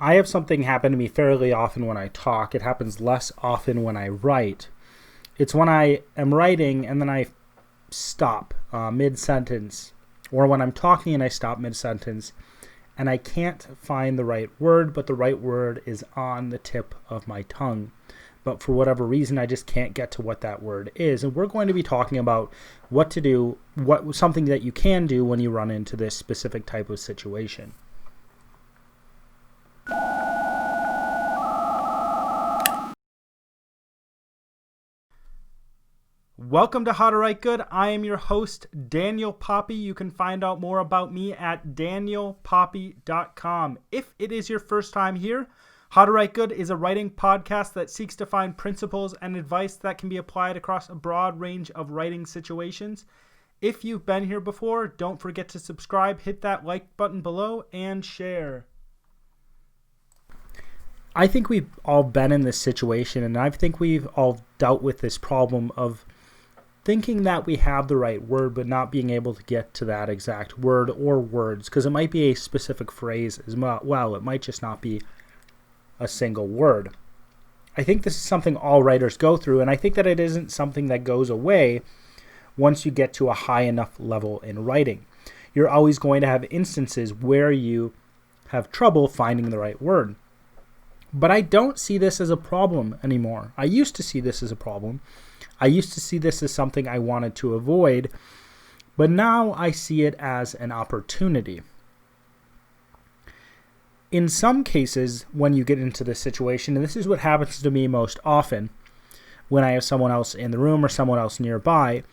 I have something happen to me fairly often when I talk. It happens less often when I write. It's when I am writing and then I stop mid-sentence, or when I'm talking and I stop mid-sentence, and I can't find the right word, but the right word is on the tip of my tongue. But for whatever reason, I just can't get to what that word is. And we're going to be talking about what to do, something that you can do when you run into this specific type of situation. Welcome to How to Write Good. I am your host, Daniel Poppie. You can find out more about me at danielpoppie.com. If it is your first time here, How to Write Good is a writing podcast that seeks to find principles and advice that can be applied across a broad range of writing situations. If you've been here before, don't forget to subscribe, hit that like button below, and share. I think we've all been in this situation, and I think we've all dealt with this problem of thinking that we have the right word but not being able to get to that exact word or words, because it might be a specific phrase as well. It might just not be a single word. I think this is something all writers go through, and I think that it isn't something that goes away once you get to a high enough level in writing. You're always going to have instances where you have trouble finding the right word. But I don't see this as a problem anymore. I used to see this as a problem. I used to see this as something I wanted to avoid, but now I see it as an opportunity. In some cases, when you get into this situation, and this is what happens to me most often when I have someone else in the room or someone else nearby,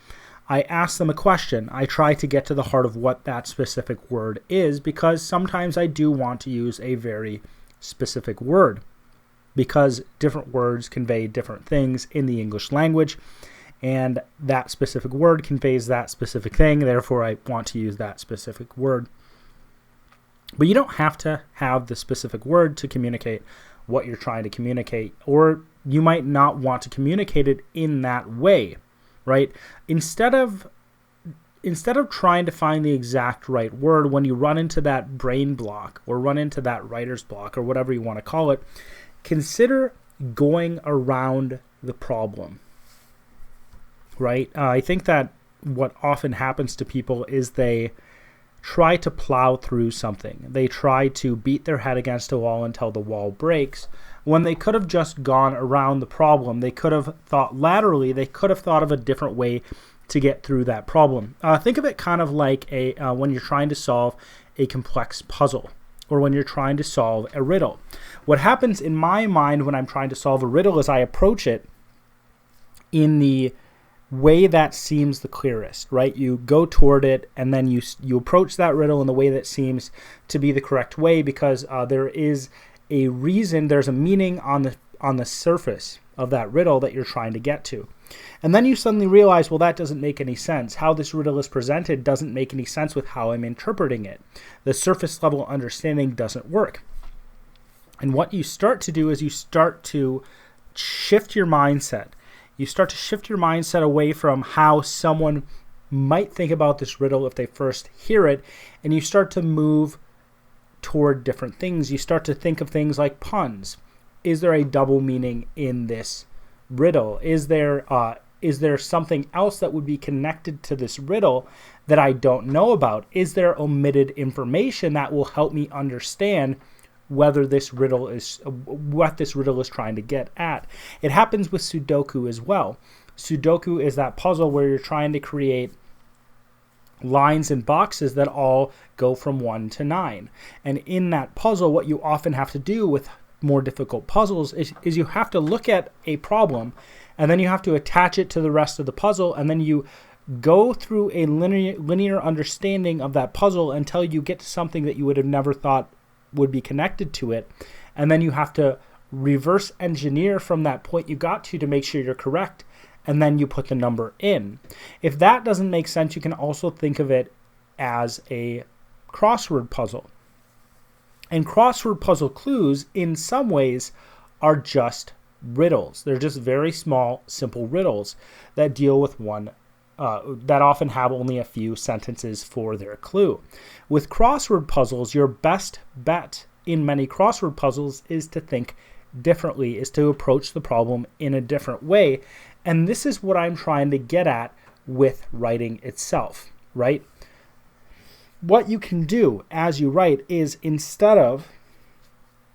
I ask them a question. I try to get to the heart of what that specific word is, because sometimes I do want to use a very specific word, because different words convey different things in the English language, and that specific word conveys that specific thing. Therefore, I want to use that specific word. But you don't have to have the specific word to communicate what you're trying to communicate, or you might not want to communicate it in that way, right? Instead of trying to find the exact right word, when you run into that brain block or run into that writer's block or whatever you want to call it, consider going around the problem, right? I think that what often happens to people is they try to plow through something. They try to beat their head against a wall until the wall breaks, when they could have just gone around the problem. They could have thought laterally. They could have thought of a different way to get through that problem. Think of it kind of like when you're trying to solve a complex puzzle, or when you're trying to solve a riddle. What happens in my mind when I'm trying to solve a riddle is I approach it in the way that seems the clearest, right? You go toward it, and then you approach that riddle in the way that seems to be the correct way, because there is a reason, there's a meaning on the surface of that riddle that you're trying to get to. And then you suddenly realize, well, that doesn't make any sense. How this riddle is presented doesn't make any sense with how I'm interpreting it. The surface level understanding doesn't work. And what you start to do is you start to shift your mindset. You start to shift your mindset away from how someone might think about this riddle if they first hear it, and you start to move toward different things. You start to think of things like puns. Is there a double meaning in this riddle? Is there something else that would be connected to this riddle that I don't know about? Is there omitted information that will help me understand what this riddle is trying to get at? It happens with Sudoku as well. Sudoku is that puzzle where you're trying to create lines and boxes that all go from 1 to 9. And in that puzzle, what you often have to do with more difficult puzzles is you have to look at a problem, and then you have to attach it to the rest of the puzzle, and then you go through a linear understanding of that puzzle until you get to something that you would have never thought would be connected to it. And then you have to reverse engineer from that point you got to make sure you're correct, and then you put the number in. If that doesn't make sense, you can also think of it as a crossword puzzle. And crossword puzzle clues, in some ways, are just riddles. They're just very small, simple riddles that deal with one, that often have only a few sentences for their clue. With crossword puzzles, your best bet in many crossword puzzles is to think differently, is to approach the problem in a different way. And this is what I'm trying to get at with writing itself, right? What you can do as you write is, instead of,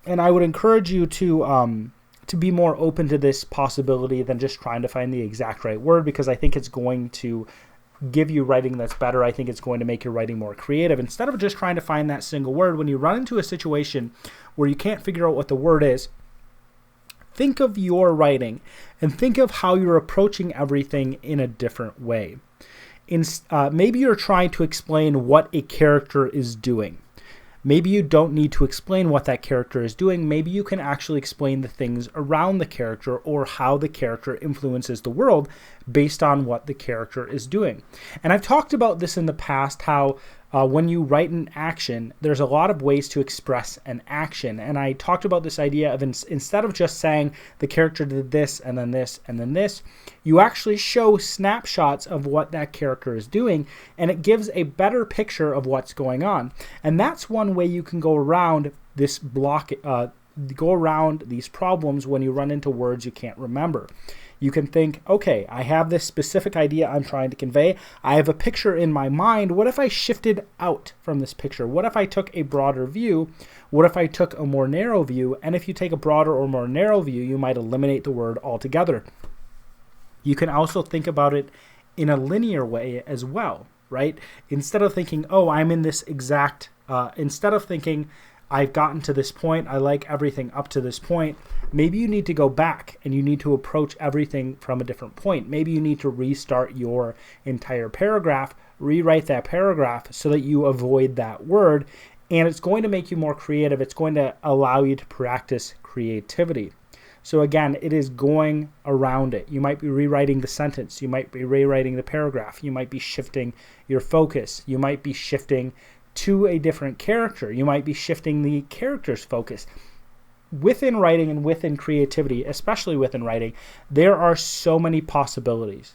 and I would encourage you to be more open to this possibility than just trying to find the exact right word, because I think it's going to give you writing that's better. I think it's going to make your writing more creative. Instead of just trying to find that single word, when you run into a situation where you can't figure out what the word is, think of your writing and think of how you're approaching everything in a different way. Maybe you're trying to explain what a character is doing. Maybe you don't need to explain what that character is doing. Maybe you can actually explain the things around the character or how the character influences the world based on what the character is doing. And I've talked about this in the past, how when you write an action, there's a lot of ways to express an action. And I talked about this idea of instead of just saying the character did this and then this and then this, you actually show snapshots of what that character is doing, and it gives a better picture of what's going on. And that's one way you can go around this block, go around these problems when you run into words you can't remember. You can think, okay, I have this specific idea I'm trying to convey. I have a picture in my mind. What if I shifted out from this picture? What if I took a broader view? What if I took a more narrow view? And if you take a broader or more narrow view, you might eliminate the word altogether. You can also think about it in a linear way as well, right? Instead of thinking, oh, I'm in this exact, instead of thinking, I've gotten to this point, I like everything up to this point, maybe you need to go back and you need to approach everything from a different point. Maybe you need to restart your entire paragraph, rewrite that paragraph so that you avoid that word, and it's going to make you more creative. It's going to allow you to practice creativity. So again, it is going around it. You might be rewriting the sentence. You might be rewriting the paragraph. You might be shifting your focus. You might be shifting to a different character. You might be shifting the character's focus. Within writing and within creativity, especially within writing, there are so many possibilities.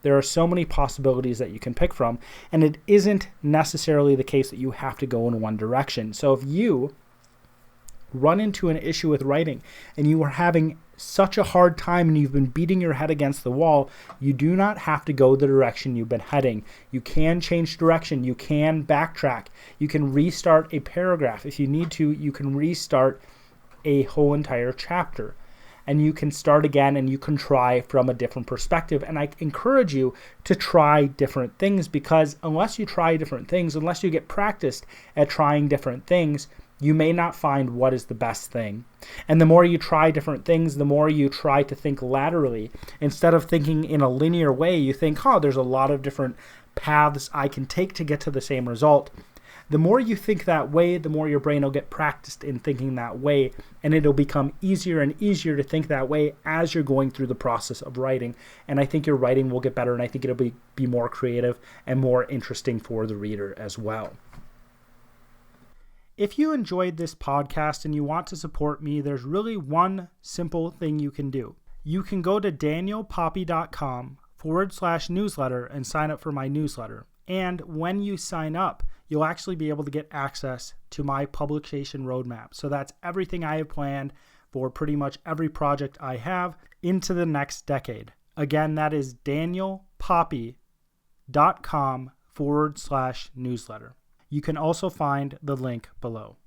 There are so many possibilities that you can pick from, and it isn't necessarily the case that you have to go in one direction. So if you run into an issue with writing and you are having such a hard time and you've been beating your head against the wall, you do not have to go the direction you've been heading. You can change direction. You can backtrack. You can restart a paragraph. If you need to, you can restart a whole entire chapter. And you can start again and you can try from a different perspective. And I encourage you to try different things, because unless you try different things, unless you get practiced at trying different things, you may not find what is the best thing. And the more you try different things, the more you try to think laterally. Instead of thinking in a linear way, you think, oh, there's a lot of different paths I can take to get to the same result. The more you think that way, the more your brain will get practiced in thinking that way, and it'll become easier and easier to think that way as you're going through the process of writing. And I think your writing will get better, and I think it'll be more creative and more interesting for the reader as well. If you enjoyed this podcast and you want to support me, there's really one simple thing you can do. You can go to danielpoppie.com/newsletter and sign up for my newsletter. And when you sign up, you'll actually be able to get access to my publication roadmap. So that's everything I have planned for pretty much every project I have into the next decade. Again, that is danielpoppie.com/newsletter. You can also find the link below.